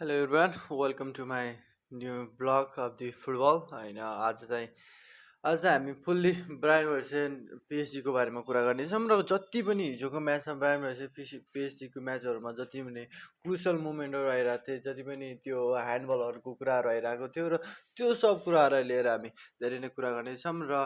Hello everyone, welcome to my new blog of the football. आज चाहिँ हामी fully Brian versus पिएसजीको बारेमा कुरा गर्नेछौँ र जति पनि हिजोको म्याचमा ब्रायन भर्सेस पिएसजीको म्याचहरूमा जति पनि क्रुसल मोमेन्टहरू आइरहेको थिए, जति पनि त्यो ह्यान्डबलहरूको कुराहरू आइरहेको थियो र त्यो सब कुराहरूलाई लिएर हामी धेरै नै कुरा गर्नेछौँ र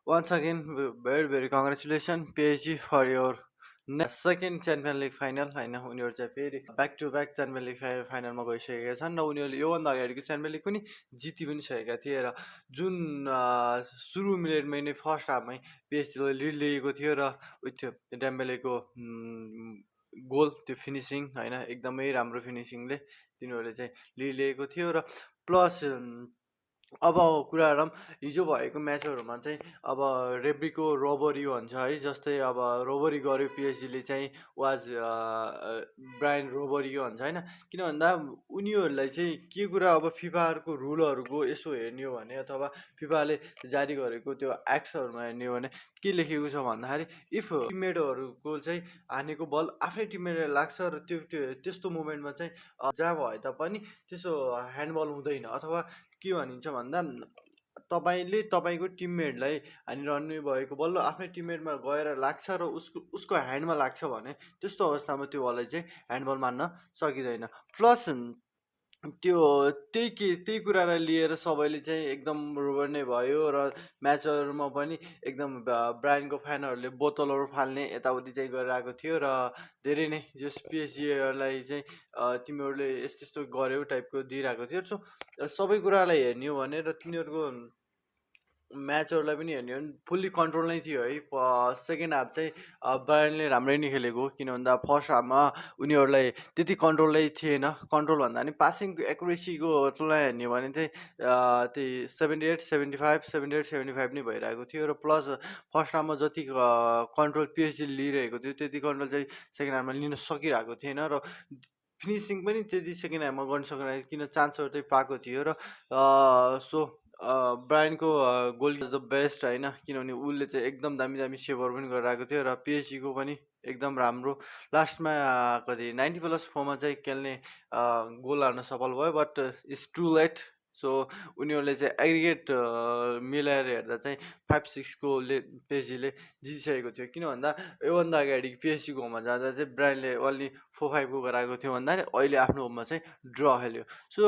once again very very congratulations PSG for your second champion league final होइन। उनीहरू चाहिँ फेरि back to back champion league फाइनलमा गइसकेका छन् र उनीहरूले योभन्दा अगाडिको च्याम्पियन लिग पनि जिति पनि सकेका थिए र जुन सुरु मिनटमै नै फर्स्ट हाफमै पिएसजीले लिड लिएको थियो र उयो त्यो डेम्बेलेको गोल, त्यो फिनिसिङ होइन, एकदमै राम्रो फिनिसिङले तिनीहरूले चाहिँ लिड लिएको थियो र प्लस अब कुरा गरौँ हिजो भएको म्याचहरूमा चाहिँ अब रेब्रीको रोबरी भन्छ है, जस्तै अब रोबरी गर्यो पिएसजीले चाहिँ वाज ब्रायन रोबरी भन्छ होइन। किन भन्दा उनीहरूलाई चाहिँ के कुरा अब फिफाहरूको रुलहरूको यसो हेर्ने हो भने अथवा फिफाले जारी गरेको त्यो एक्ट्सहरूमा हेर्ने हो भने के लेखेको छ भन्दाखेरि इफ टिममेटहरूको चाहिँ हानेको बल आफ्नै टिममेटलाई लाग्छ र त्यस्तो मोमेन्टमा चाहिँ जहाँ भए तापनि त्यसो ह्यान्डबल हुँदैन, अथवा के भनिन्छ भन्दा तपाईँले तपाईँको टिममेटलाई हानिरहनु भएको बल आफ्नै टिममेटमा गएर लाग्छ र उसको ह्यान्डमा लाग्छ भने त्यस्तो अवस्थामा त्यो बललाई चाहिँ ह्यान्डबल मान्न सकिँदैन। प्लस त्यो त्यही कुरालाई लिएर सबैले चाहिँ एकदम रुबर नै भयो र म्याचहरूमा पनि एकदम ब्रायनको फ्यानहरूले बोतलहरू फाल्ने यताउति चाहिँ गरिरहेको थियो र धेरै नै जस पिएसजीलाई चाहिँ तिमीहरूले यस्तो यस्तो गर्यो टाइपको दिइरहेको थियो। सो सबै कुरालाई हेर्ने हो भने र तिनीहरूको म्याचहरूलाई पनि हेर्ने हो भने फुल्ली कन्ट्रोल नै थियो है। सेकेन्ड हाफ चाहिँ ब्रायनले राम्रै नै खेलेको, किन भन्दा फर्स्ट हाफमा उनीहरूलाई त्यति कन्ट्रोलै थिएन। कन्ट्रोल भन्दा पनि पासिङको एकुरेसीको तुलना हेर्ने हो भने चाहिँ त्यही 78 75 नै भइरहेको थियो र प्लस फर्स्ट हाफमा जति कन्ट्रोल पिएसजीले लिइरहेको थियो त्यति कन्ट्रोल चाहिँ सेकेन्ड हाफमा लिन सकिरहेको थिएन र फिनिसिङ पनि त्यति सेकेन्ड हाफमा गर्न सकिरहेको, किन चान्सहरू चाहिँ पाएको थियो र सो ब्रायनको गोल इज द बेस्ट होइन, किनभने उसले चाहिँ एकदम दामी दामी सेभहरू पनि गरिरहेको थियो र पिएचजीको पनि एकदम राम्रो लास्टमा कति 90+4मा चाहिँ खेल्ने गोल हाल्न सफल भयो, बट इट्स टु लेट। सो उनीहरूले चाहिँ एग्रिगेट मिलाएर हेर्दा चाहिँ 5-6 गोलले पिएचजीले जितिसकेको थियो। किन भन्दा योभन्दा अगाडि पिएचजीको होममा जाँदा चाहिँ ब्रायनले ओन्ली 4-5 गराएको थियो भन्दा अहिले आफ्नो होममा चाहिँ ड्र खेल्यो। सो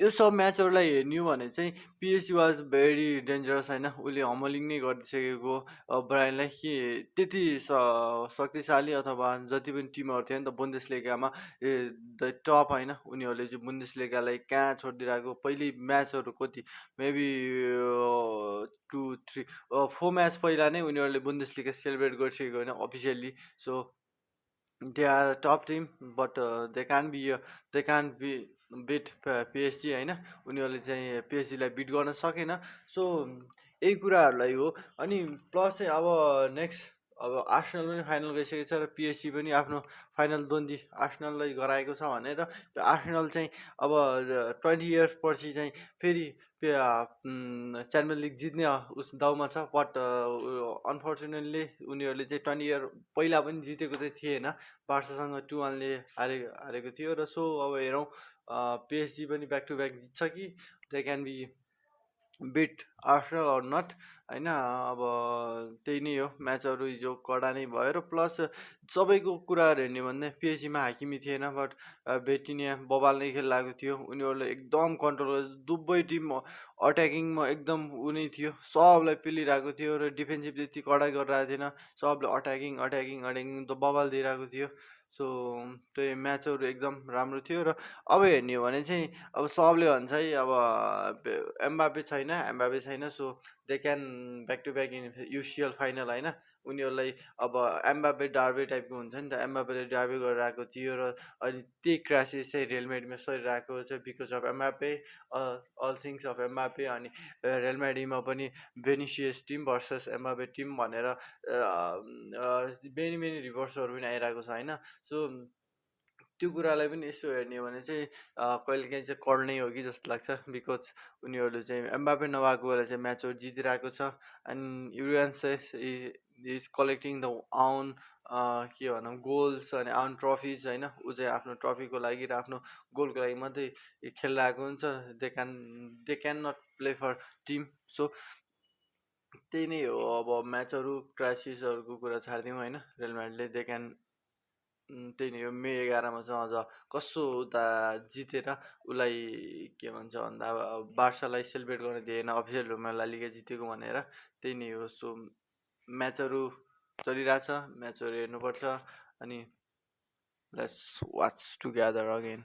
यो सब म्याचहरूलाई हेर्ने हो भने चाहिँ पिएसजी वाज भेरी डेन्जरस होइन, उसले हमलिङ नै गरिसकेको ब्रायनलाई कि त्यति शक्तिशाली अथवा जति पनि टिमहरू थियो नि त बुन्देसलिगामा द टप होइन, उनीहरूले चाहिँ बुन्देसलिगालाई कहाँ छोडिदिइरहेको। पहिले म्याचहरू कति मेबी 2-3-4 म्याच पहिला नै उनीहरूले बुन्देसलिगा सेलिब्रेट गरिसकेको होइन officially. So they are top team but they can be beat PSG होइन, उनीहरूले चाहिँ पिएसजीलाई बिट गर्न सकेन। सो यही कुराहरूलाई हो। अनि प्लस चाहिँ अब नेक्स्ट अब आर्सेनल पनि फाइनल गइसकेको छ र पिएसजी पनि आफ्नो फाइनल द्वन्दी आर्सेनललाई गराएको छ भनेर त्यो आर्सेनल चाहिँ अब 20 इयर्स पछि चाहिँ फेरि च्याम्पियन लिग जित्ने उस दाउमा छ। बट अनफर्चुनेटली उनीहरूले चाहिँ 20 इयर पहिला पनि जितेको चाहिँ थिएन, बार्सासँग 2-1ले हारेको थियो र सो अब हेरौँ पिएसजी पनि ब्याक टु ब्याक जित्छ कि they can be beat Arsenal or not होइन। अब त्यही नै हो, म्याचहरू हिजो कडा नै भयो र प्लस सबैको कुराहरू हेर्ने भन्दा पिएचजीमा हाकिमी थिएन, बट बेटिनिया बबाल नै खेलिरहेको थियो। उनीहरूले एकदम कन्ट्रोल, दुवै टिम अट्याकिङमा एकदम उनी थियो, सबलाई पेलिरहेको थियो र डिफेन्सिभ त्यति कडा गरिरहेको थिएन, सबले अट्याकिङ त बबाल दिइरहेको थियो। सो त्यही म्याचहरू एकदम राम्रो थियो र अब हेर्ने हो भने चाहिँ अब सबले भन्छ है अब एम्बापे छैन, so they can back to back in UCL final होइन। उनीहरूलाई अब एम्बापे डार्बे टाइपको हुन्छ नि त, एम्बापेले डार्बे गरेर आएको थियो र अनि त्यही क्राइसिस चाहिँ रियल मेडीमा सरिरहेको छ because of Mbappe, all things of Mbappe. अनि रियल मेडीमा पनि Vinicius team versus Mbappe team भनेर मेनी रिभर्सहरू पनि आइरहेको छ होइन। सो त्यो कुरालाई पनि यसो हेर्ने हो भने चाहिँ कहिलेकाहीँ चाहिँ कड नै हो कि जस्तो लाग्छ, बिकज उनीहरू चाहिँ एम्बापे नभएको बेला चाहिँ म्याचहरू जितिरहेको छ and UN is collecting the own के भनौँ गोल्स अनि ट्रफिज होइन, ऊ चाहिँ आफ्नो ट्रफीको लागि र आफ्नो गोलको लागि मात्रै खेलिरहेको हुन्छ। They can not play for team. So त्यही नै हो। अब म्याचहरू क्राइसिसहरूको कुरा छाडिदिउँ होइन, रियल म्याड्रिडले दे क्यान त्यही नै हो। मे 11मा चाहिँ अझ कसो उता जितेर उसलाई के भन्छ भन्दा अब बार्सालाई सेलिब्रेट गर्न दिएन अफिसियल रूपमा ला लिगा जितेको भनेर। त्यही नै हो। सो म्याचहरू चलिरहेछ, म्याचहरू हेर्नुपर्छ अनि लेट्स वाच टुगेदर अगेन।